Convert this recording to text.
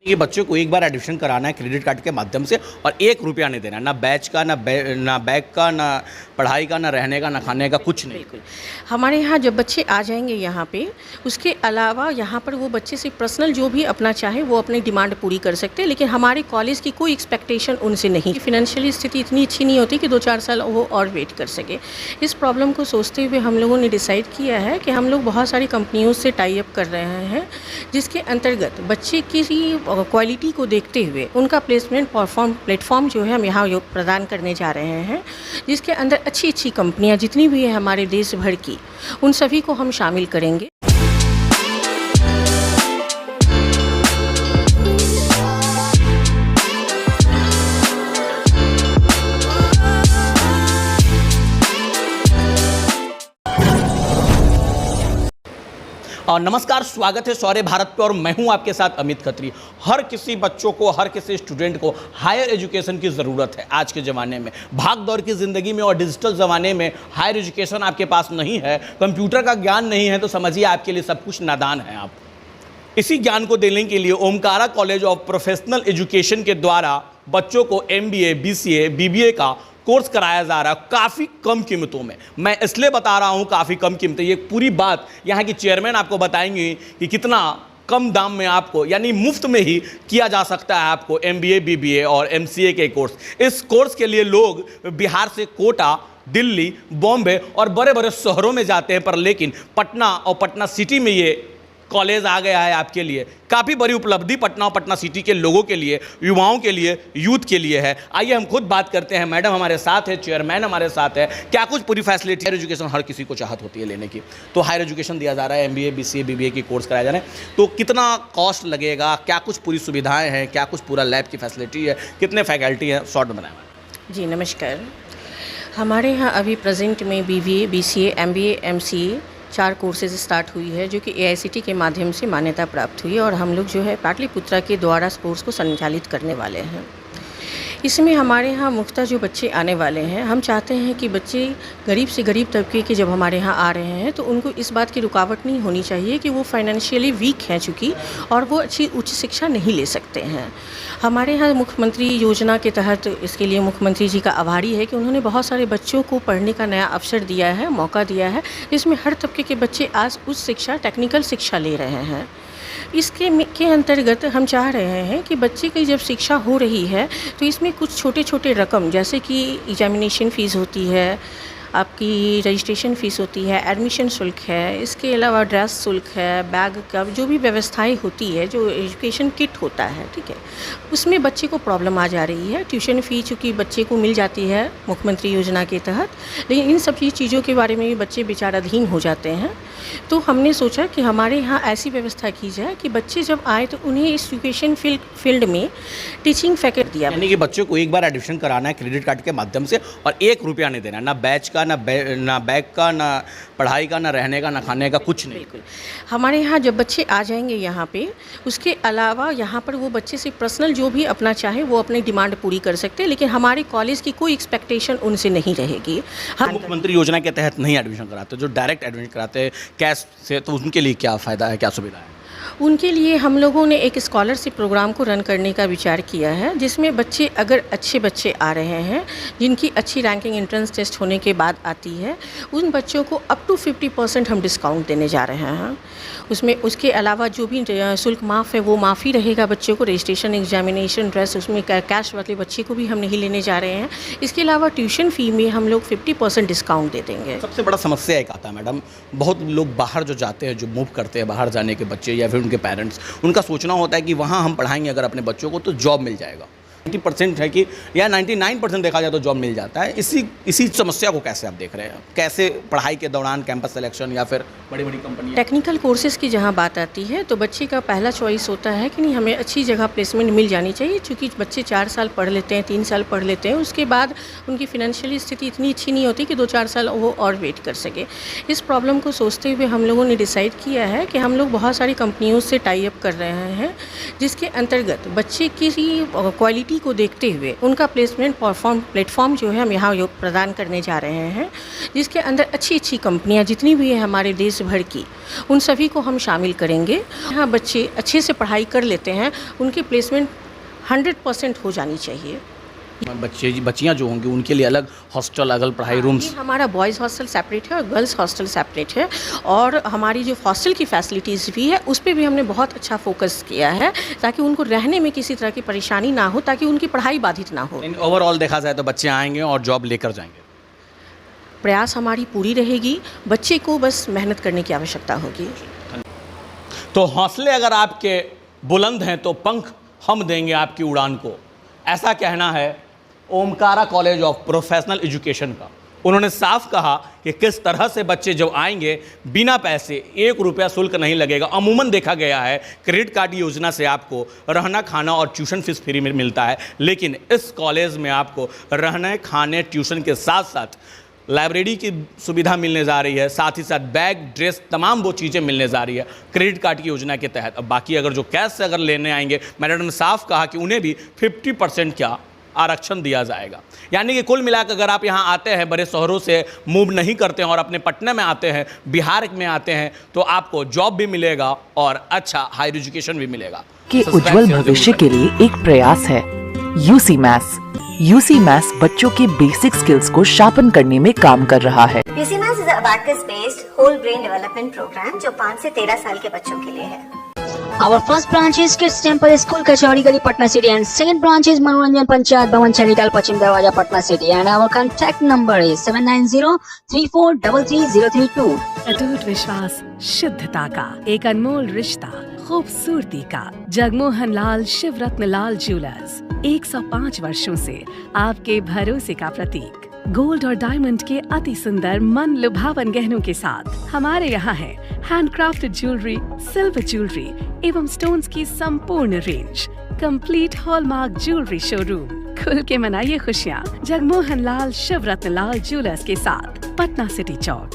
ये बच्चों को एक बार एडमिशन कराना है क्रेडिट कार्ड के माध्यम से और 1 रुपया नहीं देना, ना बैच का, ना बैग का, ना पढ़ाई का, ना रहने का, ना खाने का, कुछ नहीं। बिल्कुल। हमारे यहाँ जब बच्चे आ जाएंगे यहाँ पे, उसके अलावा यहाँ पर वो बच्चे से पर्सनल जो भी अपना चाहे वो अपनी डिमांड पूरी कर सकते हैं, लेकिन हमारे कॉलेज की कोई एक्सपेक्टेशन उनसे नहीं। फिनेंशियली स्थिति इतनी अच्छी नहीं होती कि 2-4 साल वो और वेट कर सके। इस प्रॉब्लम को सोचते हुए हम लोगों ने डिसाइड किया है कि हम लोग बहुत सारी कंपनियों से टाई अप कर रहे हैं, जिसके अंतर्गत बच्चे की क्वालिटी को देखते हुए उनका प्लेसमेंट प्लेटफॉर्म जो है हम यहाँ प्रदान करने जा रहे हैं, जिसके अंदर अच्छी अच्छी कंपनियाँ जितनी भी है हमारे देश भर की, उन सभी को हम शामिल करेंगे। और नमस्कार, स्वागत है शौर्य भारत पे और मैं हूं आपके साथ अमित खत्री। हर किसी बच्चों को, हर किसी स्टूडेंट को हायर एजुकेशन की ज़रूरत है। आज के ज़माने में भाग दौड़ की ज़िंदगी में और डिजिटल ज़माने में हायर एजुकेशन आपके पास नहीं है, कंप्यूटर का ज्ञान नहीं है, तो समझिए आपके लिए सब कुछ नादान है। आप इसी ज्ञान को देने के लिए Omkara college of professional education के द्वारा बच्चों को MBA, BCA, BBA का कोर्स कराया जा रहा है काफ़ी कम कीमतों में। मैं इसलिए बता रहा हूँ काफ़ी कम कीमतें, ये पूरी बात यहाँ की चेयरमैन आपको बताएंगे कि कितना कम दाम में आपको, यानी मुफ्त में ही किया जा सकता है आपको MBA, BBA और MCA के कोर्स। इस कोर्स के लिए लोग बिहार से कोटा, दिल्ली, बॉम्बे और बड़े बड़े शहरों में जाते हैं, पर लेकिन पटना और पटना सिटी में ये कॉलेज आ गया है आपके लिए। काफ़ी बड़ी उपलब्धि पटना और पटना सिटी के लोगों के लिए, युवाओं के लिए, यूथ के लिए है। आइए हम खुद बात करते हैं। मैडम हमारे साथ है, चेयरमैन हमारे साथ है। क्या कुछ पूरी फैसिलिटी, हायर एजुकेशन हर किसी को चाहत होती है लेने की, तो हायर एजुकेशन दिया जा रहा है, MBA, BCA, BBA की कोर्स कराया जा रहा है, तो कितना कॉस्ट लगेगा, क्या कुछ पूरी सुविधाएँ हैं, क्या कुछ पूरा लैब की फैसिलिटी है, कितने फैकल्टी हैं, शॉर्ट में बनाया। जी नमस्कार। हमारे यहाँ अभी प्रेजेंट में BBA, BCA, MBA, MCA 4 courses start हुई है, जो कि AICTE के माध्यम से मान्यता प्राप्त हुई है, और हम लोग जो है पाटलिपुत्रा के द्वारा इस कोर्स को संचालित करने वाले हैं। इसमें हमारे यहाँ मुख्यतः जो बच्चे आने वाले हैं, हम चाहते हैं कि बच्चे गरीब से गरीब तबके के जब हमारे यहाँ आ रहे हैं तो उनको इस बात की रुकावट नहीं होनी चाहिए कि वो फाइनेंशियली वीक हैं चूँकि, और वो अच्छी उच्च शिक्षा नहीं ले सकते हैं। हमारे यहाँ मुख्यमंत्री योजना के तहत इसके लिए मुख्यमंत्री जी का आभारी है कि उन्होंने बहुत सारे बच्चों को पढ़ने का नया अवसर दिया है, मौका दिया है, जिसमें हर तबके के बच्चे आज उच्च शिक्षा, टेक्निकल शिक्षा ले रहे हैं। इसके अंतर्गत हम चाह रहे हैं कि बच्चे की जब शिक्षा हो रही है तो इसमें कुछ छोटे छोटे रकम, जैसे कि एग्जामिनेशन फ़ीस होती है, आपकी रजिस्ट्रेशन फ़ीस होती है, एडमिशन शुल्क है, इसके अलावा ड्रेस शुल्क है, बैग का जो भी व्यवस्थाएं होती है, जो एजुकेशन किट होता है, ठीक है, उसमें बच्चे को प्रॉब्लम आ जा रही है। ट्यूशन फ़ी चूँकि बच्चे को मिल जाती है मुख्यमंत्री योजना के तहत, लेकिन इन सभी चीज़ों के बारे में भी बच्चे विचाराधीन हो जाते हैं। तो हमने सोचा कि हमारे यहाँ ऐसी व्यवस्था की जाए कि बच्चे जब आए तो उन्हें इस एजुकेशन फील्ड में टीचिंग फैकल्टी दिया, यानी कि बच्चों को एक बार एडमिशन कराना है क्रेडिट कार्ड के माध्यम से और 1 रुपया नहीं देना, ना बैच का, ना बैग का, ना पढ़ाई का, ना रहने का, ना खाने का, कुछ नहीं। बिल्कुल। हमारे यहाँ जब बच्चे आ जाएंगे यहाँ पे, उसके अलावा यहाँ पर वो बच्चे से पर्सनल जो भी अपना चाहे वो अपनी डिमांड पूरी कर सकते हैं, लेकिन हमारे कॉलेज की कोई एक्सपेक्टेशन उनसे नहीं रहेगी। हम मुख्यमंत्री योजना के तहत नहीं एडमिशन कराते, जो डायरेक्ट एडमिशन कराते हैं कैश से, तो उनके लिए क्या फ़ायदा है, क्या सुविधा है? उनके लिए हम लोगों ने एक स्कॉलरशिप प्रोग्राम को रन करने का विचार किया है, जिसमें बच्चे, अगर अच्छे बच्चे आ रहे हैं जिनकी अच्छी रैंकिंग एंट्रेंस टेस्ट होने के बाद आती है, उन बच्चों को अप टू 50% हम डिस्काउंट देने जा रहे हैं उसमें। उसके अलावा जो भी शुल्क माफ़ है वो माफ़ ही रहेगा बच्चों को। रजिस्ट्रेशन, एग्जामिनेशन, ड्रेस, उसमें कैश वाले बच्चे को भी हम नहीं लेने जा रहे हैं। इसके अलावा ट्यूशन फ़ी में हम लोग 50% डिस्काउंट दे देंगे। सबसे बड़ा समस्या एक आता है मैडम, बहुत लोग बाहर जो जाते हैं, जो मूव करते हैं, बाहर जाने के बच्चे या फिर उनके पेरेंट्स, उनका सोचना होता है कि वहाँ हम पढ़ाएंगे अगर अपने बच्चों को तो जॉब मिल जाएगा। 90% है कि, या 99% देखा जाए तो जॉब मिल जाता है। इसी समस्या को कैसे आप देख रहे हैं? कैसे पढ़ाई के दौरान कैंपस सिलेक्शन या फिर बड़ी बड़ी कंपनी, टेक्निकल कोर्सेज़ की जहाँ बात आती है तो बच्चे का पहला चॉइस होता है कि नहीं, हमें अच्छी जगह प्लेसमेंट मिल जानी चाहिए, क्योंकि बच्चे 4 साल पढ़ लेते हैं, 3 साल पढ़ लेते हैं, उसके बाद उनकी फिनेंशियली स्थिति इतनी अच्छी नहीं होती कि 2-4 साल वो और वेट कर सके। इस प्रॉब्लम को सोचते हुए हम लोगों ने डिसाइड किया है कि हम लोग बहुत सारी कंपनियों से टाई अप कर रहे हैं, जिसके अंतर्गत बच्चे की क्वालिटी क्वालिटी को देखते हुए उनका प्लेसमेंट प्लेटफॉर्म जो है हम यहाँ प्रदान करने जा रहे हैं, जिसके अंदर अच्छी अच्छी कंपनियाँ जितनी भी है हमारे देश भर की, उन सभी को हम शामिल करेंगे। यहाँ बच्चे अच्छे से पढ़ाई कर लेते हैं, उनकी प्लेसमेंट 100% हो जानी चाहिए। बच्चियाँ जो होंगी उनके लिए अलग हॉस्टल, अलग पढ़ाई रूम्स? हमारा बॉयज़ हॉस्टल सेपरेट है और गर्ल्स हॉस्टल सेपरेट है, और हमारी जो हॉस्टल की फैसिलिटीज़ भी है उस पर भी हमने बहुत अच्छा फोकस किया है ताकि उनको रहने में किसी तरह की परेशानी ना हो, ताकि उनकी पढ़ाई बाधित ना हो। ओवरऑल देखा जाए तो बच्चे आएंगे और जॉब लेकर जाएंगे। प्रयास हमारी पूरी रहेगी, बच्चे को बस मेहनत करने की आवश्यकता होगी। तो हौसले अगर आपके बुलंद हैं तो पंख हम देंगे आपकी उड़ान को, ऐसा कहना है Omkara college of professional education का। उन्होंने साफ कहा कि किस तरह से बच्चे जब आएंगे बिना पैसे 1 रुपया शुल्क नहीं लगेगा। अमूमन देखा गया है क्रेडिट कार्ड योजना से आपको रहना, खाना और ट्यूशन फीस फ्री में मिलता है, लेकिन इस कॉलेज में आपको रहने, खाने, ट्यूशन के साथ साथ लाइब्रेरी की सुविधा मिलने जा रही है, साथ ही साथ बैग, ड्रेस, तमाम वो चीज़ें मिलने जा रही है क्रेडिट कार्ड की योजना के तहत। अब बाकी अगर जो कैश से अगर लेने आएंगे, मैडम ने साफ कहा कि उन्हें भी 50% क्या आरक्षण दिया जाएगा। यानी कि कुल मिलाकर अगर आप यहाँ आते हैं, बड़े शहरों से मूव नहीं करते हैं और अपने पटना में आते हैं, बिहार में आते हैं, तो आपको जॉब भी मिलेगा और अच्छा हायर एजुकेशन भी मिलेगा। कि उज्जवल भविष्य के लिए एक प्रयास है यूसी मैथ्स। यूसी मैथ्स बच्चों के बेसिक स्किल्स को शार्पन करने में काम कर रहा है। UC maths is a abacus based whole brain development programme जो 5 से 13 साल के बच्चों के लिए है। Our first branch is Kids Temple School, Kachori Gali, Patna City, and second branch is Manoranjan Panchayat Bhavan, Chalital, Pachim Darwaja, Patna City, and our contact number is 7903433032। अटूट विश्वास, शुद्धता का एक अनमोल रिश्ता, खूबसूरती का। जगमोहन लाल शिवरत्न लाल ज्वेलर्स 105 वर्षों से आपके भरोसे का प्रतीक। गोल्ड और डायमंड के अति सुंदर मन लुभावन गहनों के साथ हमारे यहाँ है हैंडक्राफ्टेड ज्वेलरी, सिल्वर ज्वेलरी एवं स्टोन्स की संपूर्ण range. Complete hallmark jewellery showroom. खुल के मनाइए खुशियाँ जगमोहन लाल शिवरत्न लाल ज्वेलर्स के साथ, पटना सिटी चौक।